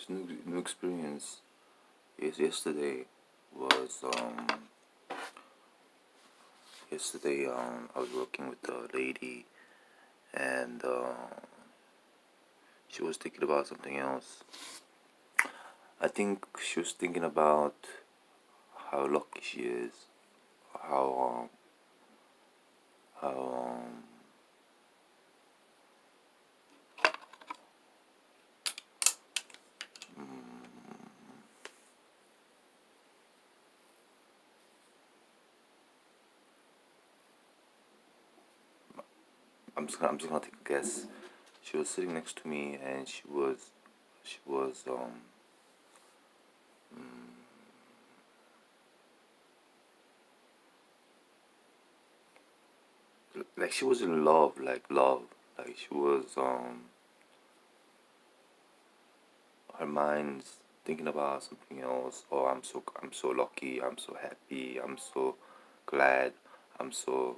this new experience is was um yesterday I was working with a lady, and she was thinking about something else. I think she was thinking about how lucky she is, how how I'm just gonna take a guess. She was sitting next to me, and she was like she was in love, like she was her mind's thinking about something else. Oh, I'm so lucky, I'm so happy, I'm so glad, I'm so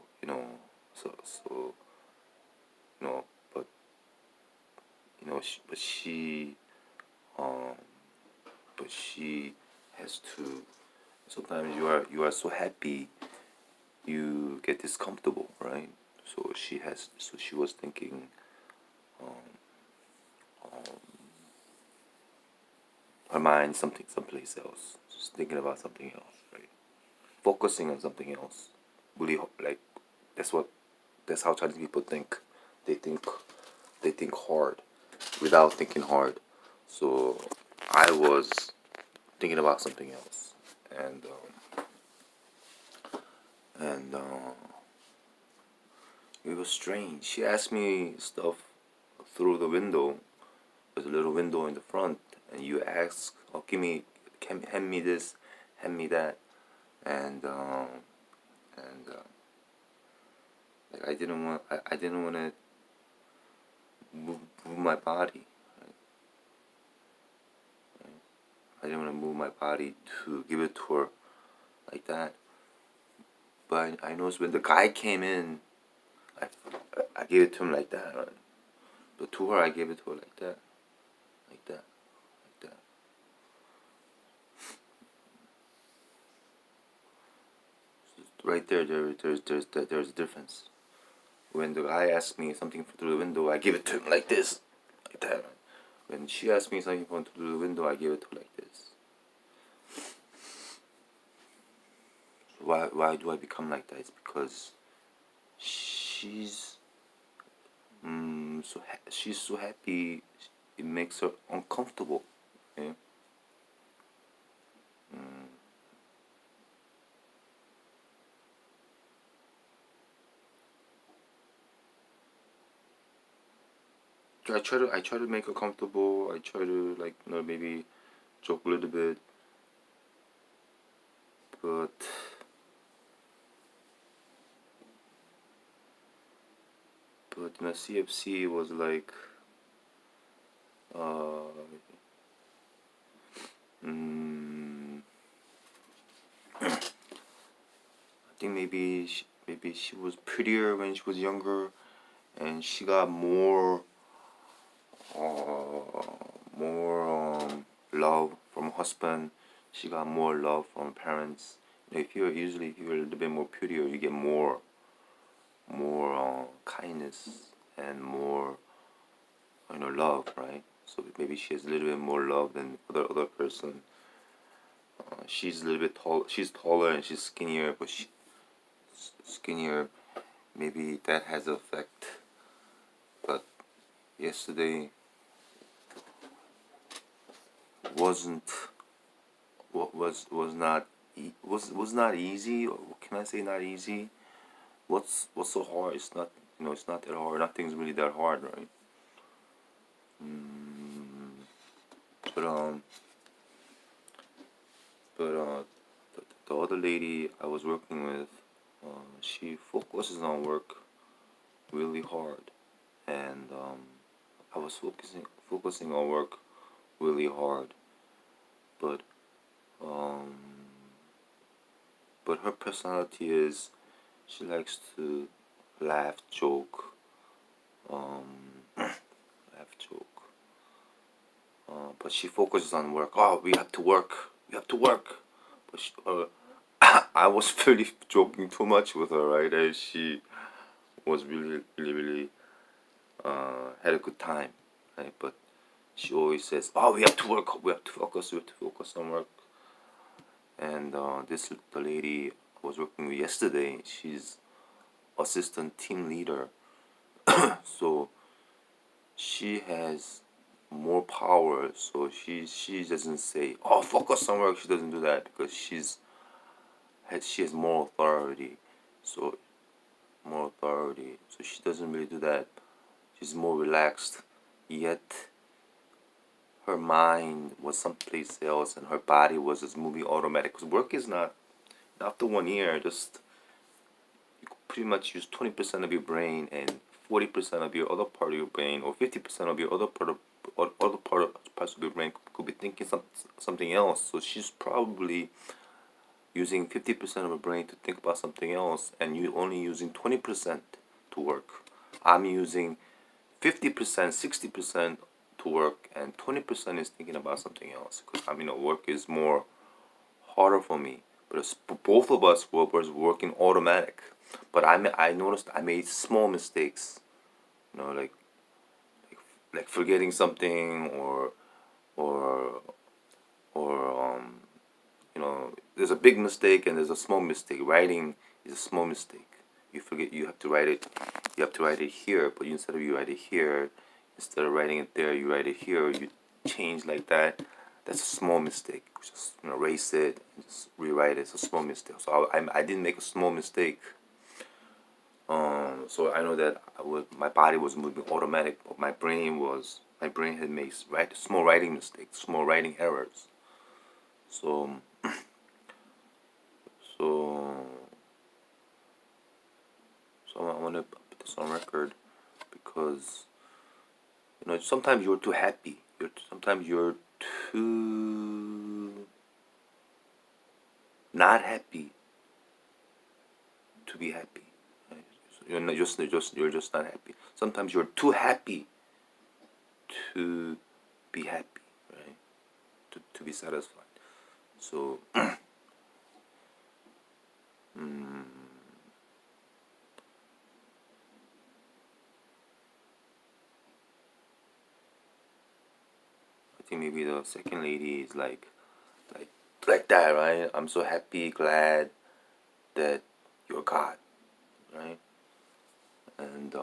so you know but but um she has to, sometimes you are so happy you get discomfortable, right? So she was thinking, her mind something someplace else, just thinking about something else, right? Focusing on something else. Really, like that's what that's how Chinese people think. They think they think hard without thinking hard. So I was thinking about something else, and it was strange. She asked me stuff through the window. There's a little window in the front, and you ask, "Oh, hand me this, hand me that," and and like I didn't want to move my body. I didn't want to move my body to give it to her like that. But I noticed when the guy came in, I, I gave it to him like that. Right? But to her, I gave it to her like that, like that, like that. Right there's a difference. When the guy asked me something through the window, I give it to him like this, like that. When she asked me something through the window, I give it to her like this. So why do I become like that? It's because she's she's so happy, it makes her uncomfortable. Yeah? So I try to make her comfortable. I try to, like, maybe joke a little bit, but CFC was like uh mm, I think maybe she was prettier when she was younger, and she got more love from husband. She got more love from parents. If you're a little bit more prettier, you get more kindness and more love, right? So maybe she has a little bit more love than other person. She's a little bit tall. She's taller and she's skinnier, but skinnier. Maybe that has an effect. But yesterday wasn't what was not was not easy. Or can I say not easy? What's so hard? It's not, it's not that hard. Nothing's really that hard, right? But but the other lady I was working with, she focuses on work really hard, and I was focusing on work really hard, but um, her personality is she likes to laugh, joke, laugh, joke, but she focuses on work. Oh, we have to work. We have to work. But I was really joking too much with her, right? And she was really had a good time, right? But she always says, "Oh, we have to work. We have to focus. We have to focus on work." And the lady I was working with yesterday, she's assistant team leader, so she has more power. So she doesn't say, "Oh, focus on work." She doesn't do that because she has more authority. So more authority. So she doesn't really do that. She's more relaxed. Yet her mind was someplace else, and her body was just moving automatic. Because work is not after 1 year. Just you pretty much use 20% of your brain and 40% of your other part of your brain, or 50% of your parts of your brain could be thinking something else. So she's probably using 50% of her brain to think about something else, and you only using 20% to work. I'm using 50%, 60% to work, and 20% is thinking about something else. Because work is more harder for me. But both of us were working automatic. But I noticed I made small mistakes. Like forgetting something, or there's a big mistake and there's a small mistake. Writing is a small mistake. You forget you have to write it. You have to write it here, but instead of you write it here, instead of writing it there, you write it here. You change like that. That's a small mistake. Just erase it and just rewrite it. It's a small mistake. So I didn't make a small mistake. So I know that my body was moving automatic, but my brain had made small writing mistakes, small writing errors. So so so I want to put this on record, because sometimes you're too happy. Sometimes you're too not happy to be happy. Right? So you're just not happy. Sometimes you're too happy to be happy, right? To be satisfied. So I think maybe the second lady is like like that, right? I'm so happy, glad that you're God, right? And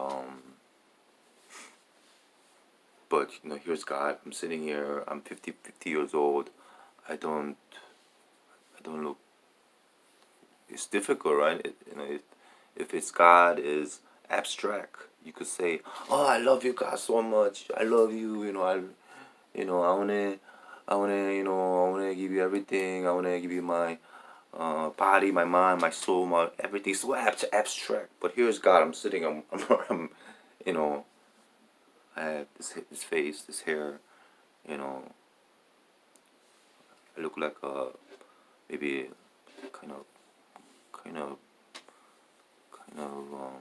but here's God. I'm sitting here. I'm 50 years old. I don't I don't look. It's difficult, right? If it's God is abstract, you could say, "Oh, I love you, God, so much. I love you. I wanna give you everything. I wanna give you my body, my mind, my soul, my everything." So abstract. But here's God. I'm sitting. I'm you know, I have this face, this hair. You know, I look like maybe kind of, kind of, kind of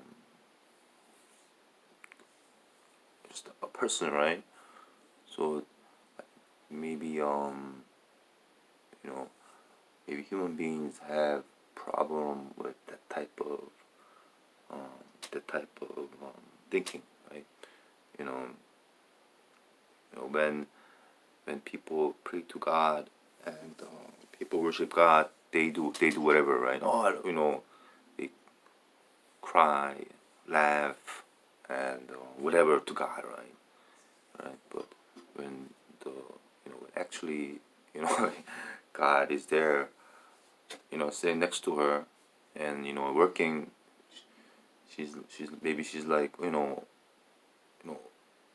just a person, right? So maybe you know maybe human beings have problem with that type of thinking, right? You know, when people pray to God and people worship God, they do whatever, right? Oh, they cry, laugh, and whatever to God, right? But when actually, God is there, sitting next to her, and working. She's like,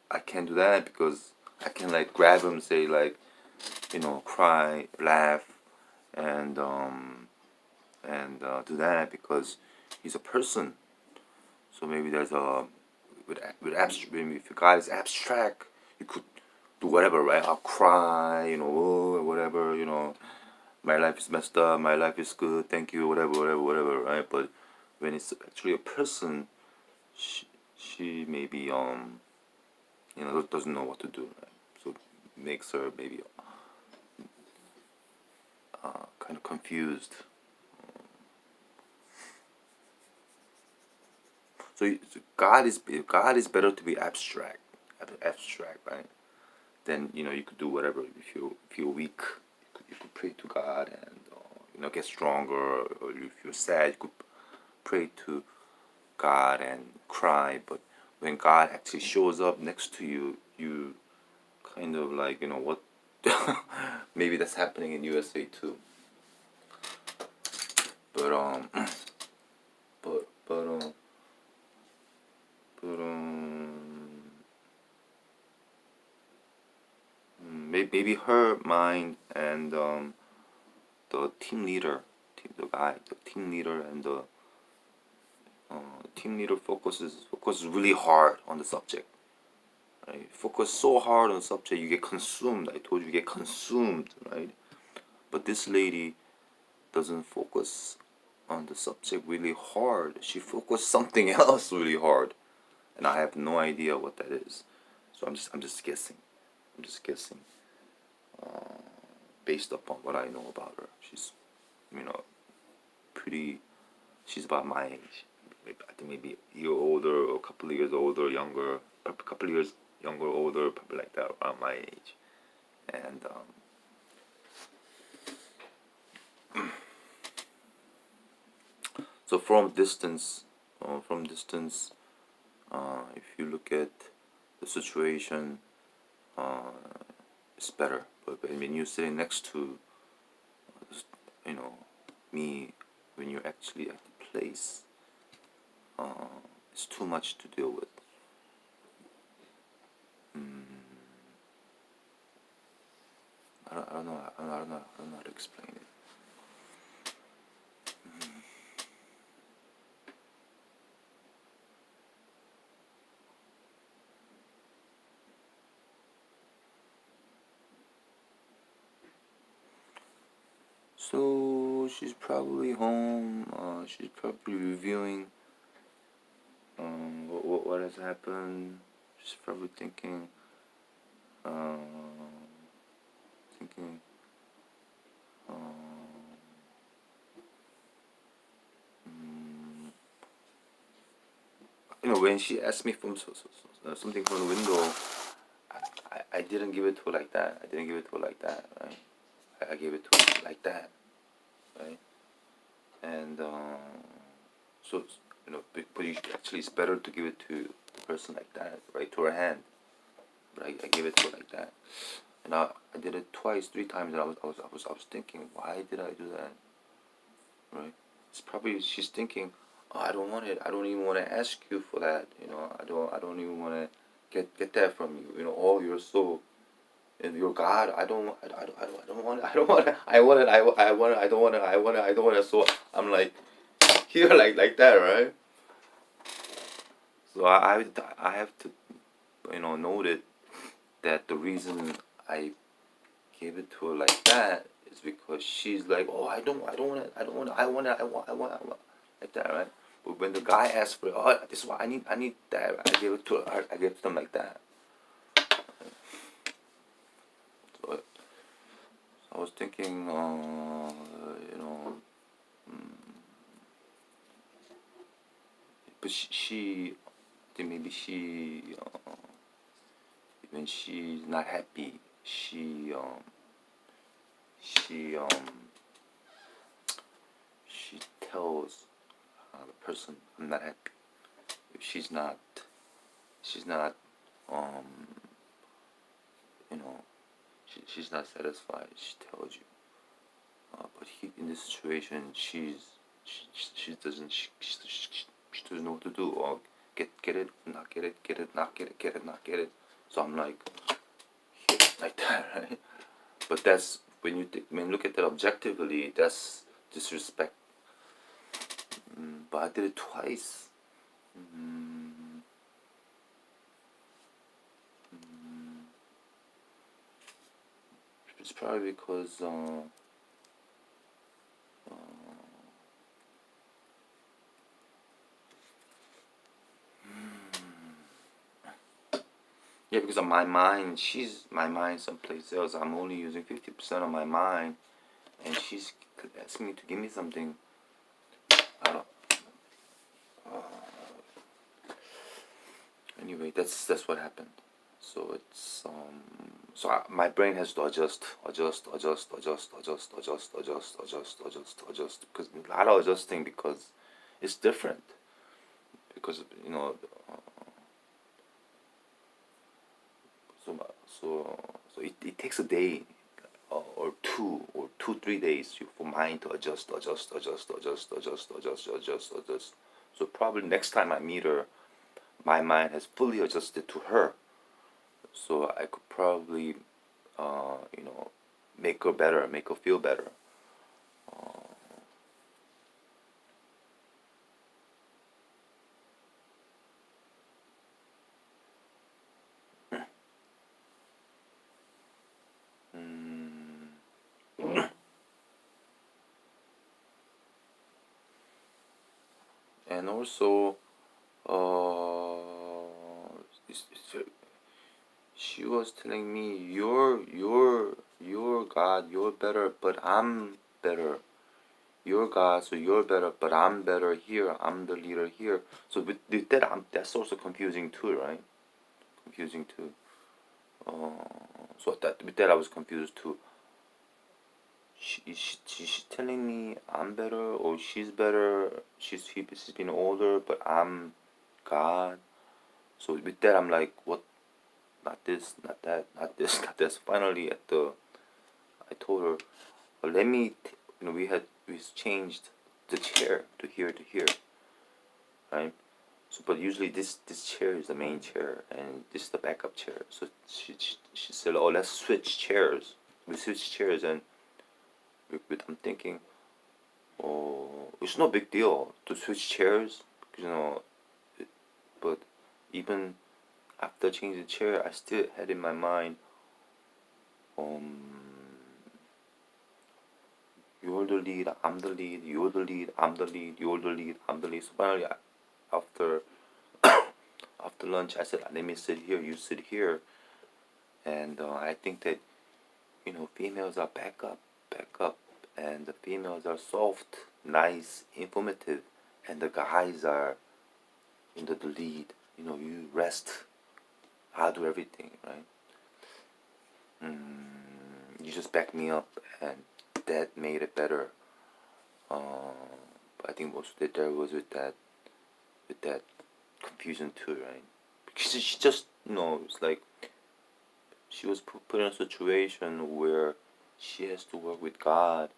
I can't do that because I can like grab him, say like, cry, laugh, and do that because he's a person. So maybe there's with abstract. Maybe if God is abstract, you could do whatever, right? I'll cry, or whatever, my life is messed up, my life is good, thank you, whatever, right? But when it's actually a person, she maybe doesn't know what to do, right? So makes her maybe kind of confused. So God is better to be abstract, abstract, right? Then you could do whatever. If you're weak, you could pray to God and get stronger. Or if you're sad, you could pray to God and cry. But when God actually shows up next to you, you kind of like what. Maybe that's happening in USA too. But but but um but maybe her mind and the team leader, the team leader and the team leader focuses really hard on the subject. Right? Focus so hard on the subject, you get consumed. I told you, you get consumed, right? But this lady doesn't focus on the subject really hard. She focused something else really hard, and I have no idea what that is. So I'm just guessing. I'm just guessing based upon what I know about her. She's, you know, pretty. She's about my age. I think maybe a year older, or a couple of years older, younger, a couple of years younger, older, probably like that, around my age. And so from distance, if you look at the situation, it's better. But when you're sitting next to, you know, me, when you're actually at the place, it's too much to deal with. I don't know. I don't know how to explain it. So she's probably home. She's probably reviewing what has happened. She's probably thinking, uh, thinking, when she asked me from something from the window, I didn't give it to her like that. I didn't give it to her like that, right? I gave it to her like that, right? And so but actually it's better to give it to the person like that, right, to her hand. But I gave it to her like that, and I did it twice, three times, and I was thinking, why did I do that, right? It's probably she's thinking, oh, I don't want it. I don't even want to ask you for that. I don't even want to get that from you. Oh, you're so and you're God. I don't want it. I don't want it. I want it. I want it. I don't want it. I want it. I don't want it. So I'm like here, like that, right? So I have to note it that the reason I gave it to her like that is because she's like, oh, I don't want it. I don't want it. I want it. I want like that, right? But when the guy asked for it, oh, this is what I need that. I gave it to her. I gave it to them like that. So I was thinking, but she I think maybe when she's not happy, she she tells the person, I'm not happy. If she's not um you know she's not satisfied, she tells you. But in this situation, she doesn't she doesn't know what to do. Or get it, not get it, get it, not get it, get it, not get it. So I'm like like that, right? But that's when when you look at that objectively, that's disrespect. But I did it twice. It's probably because Yeah, because of my mind, my mind someplace else. I'm only using 50% of my mind, and she's asking me to give me something. I don't. Anyway, that's what happened. So it's my brain has to adjust because a lot of adjusting because it's different because so so it takes a day or 3 days for mind to adjust. So probably next time I meet her, my mind has fully adjusted to her. So I could probably, you know, make her better, make her feel better. Mm, and also, she was telling me, you're God, you're better, but I'm better. You're God, so you're better, but I'm better here. I'm the leader here. So with that, that's also confusing too, right? Confusing too. So that with that, I was confused too. She's telling me I'm better or she's better. She's been older, but I'm God. So with that, I'm like, what? Not this, not that, not this, not this. Finally, I told her, well, let me. We changed the chair to here, right? So, but usually this chair is the main chair, and this is the backup chair. So she said, oh, let's switch chairs. We switched chairs, and I'm thinking, oh, it's no big deal to switch chairs, you know. But even after changing the chair, I still had in my mind, um, you're the lead, I'm the lead, you're the lead, I'm the lead, you're the lead, I'm the lead. So finally, after after lunch, I said, let me sit here, you sit here, and I think that females are back up, and the females are soft, nice, informative, and the guys are the lead. You rest, I'll do everything, right? You just back me up, and that made it better. But I think most of it there was with that confusion too, right? Because she just, it's like she was put in a situation where she has to work with God,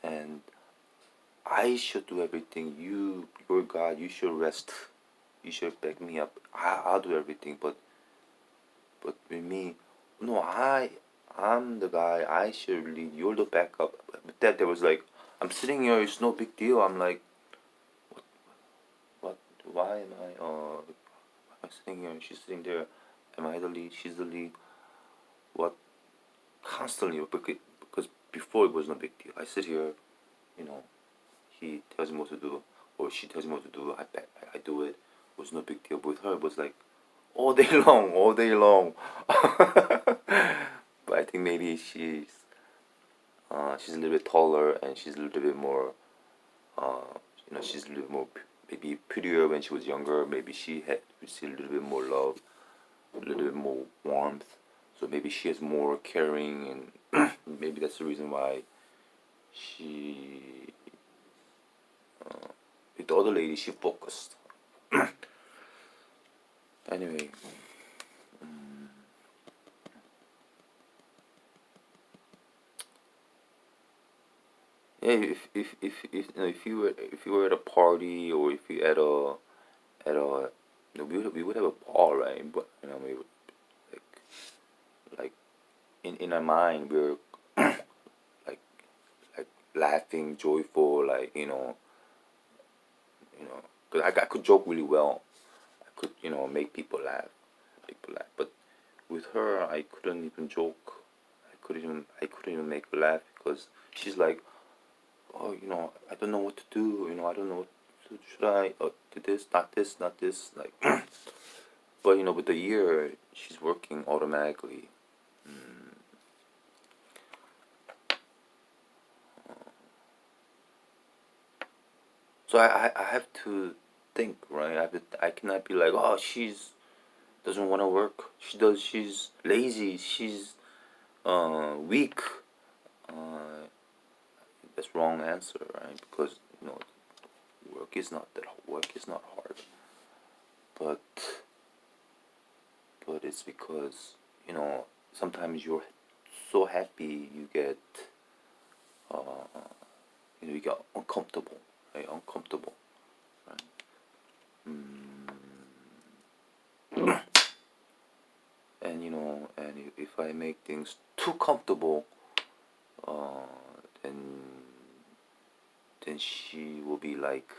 and I should do everything. You're God. You should rest. You should back me up. I'll do everything. But with me, no, I'm the guy. I should lead. You're the backup. But that there was like, I'm sitting here. It's no big deal. I'm like, what? Why am I? I'm sitting here. She's sitting there. Am I the lead? She's the lead. What? Constantly because before it was no big deal. I sit here. You know, he tells me what to do, or she tells me what to do. I do it. It was no big deal. But with her, it was like all day long, all day long. But I think maybe she's a little bit taller and she's a little bit more, she's a little bit more maybe prettier when she was younger. Maybe she had received a little bit more love, a little bit more warmth. So maybe she is more caring, and maybe that's the reason why she, with the other lady, she focused. Anyway, yeah, if you were at a party or if you at a we would have a ball, right? But we would, like like in our mind we're like like laughing, joyful, like because I could joke really well. I could make people laugh. But with her, I couldn't even joke. I couldn't even make her laugh because she's like, oh, I don't know what to do. I don't know what to, should I do this, not this, not this, like. But with the year, she's working automatically. So I have to think, right? I cannot be like, oh, she's doesn't want to work. She's lazy. She's weak. Uh, that's wrong answer, right? Because work is not hard, but it's because sometimes you're so happy you get you get uncomfortable, right? Uncomfortable, right? And if I make things too comfortable, uh, then she will be like,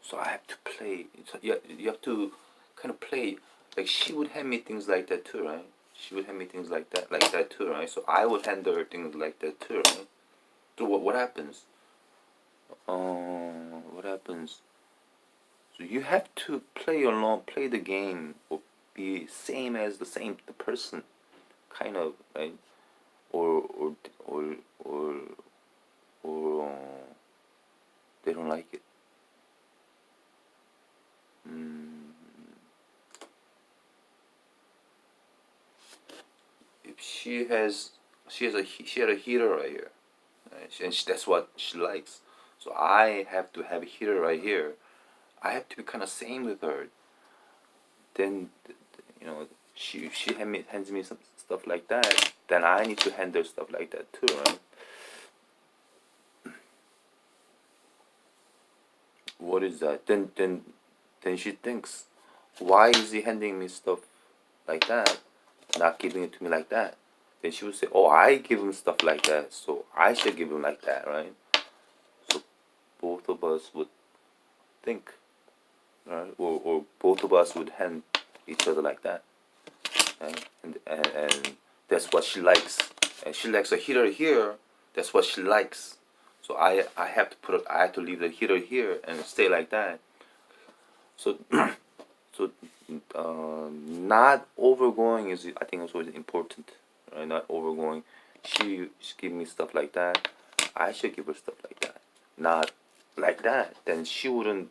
so I have to play. So you have to kind of play. Like she would hand me things like that too, right? She would hand me things like that too, right? So I would hand her things like that too, right? So what happens? What happens? So you have to play along, play the game, or be same as the person, kind of, right? Or or or or they don't like it. Mm, if she had a heater right here, right? And that's what she likes. So I have to have a heater right here. I have to be kind of same with her. Then hands me some stuff like that. Then I need to handle stuff like that too, right? What is that? Then she thinks, why is he handing me stuff like that, not giving it to me like that? Then she would say, oh, I give him stuff like that, so I should give him like that, right? So both of us would think, right? Or both of us would hand each other like that, right? And that's what she likes. And she likes a heater here. That's what she likes. So I have to I have to leave the heater here and stay like that. So so not overgoing is, I think, also important, right? Not overgoing. She give me stuff like that. I should give her stuff like that. Not like that. Then she wouldn't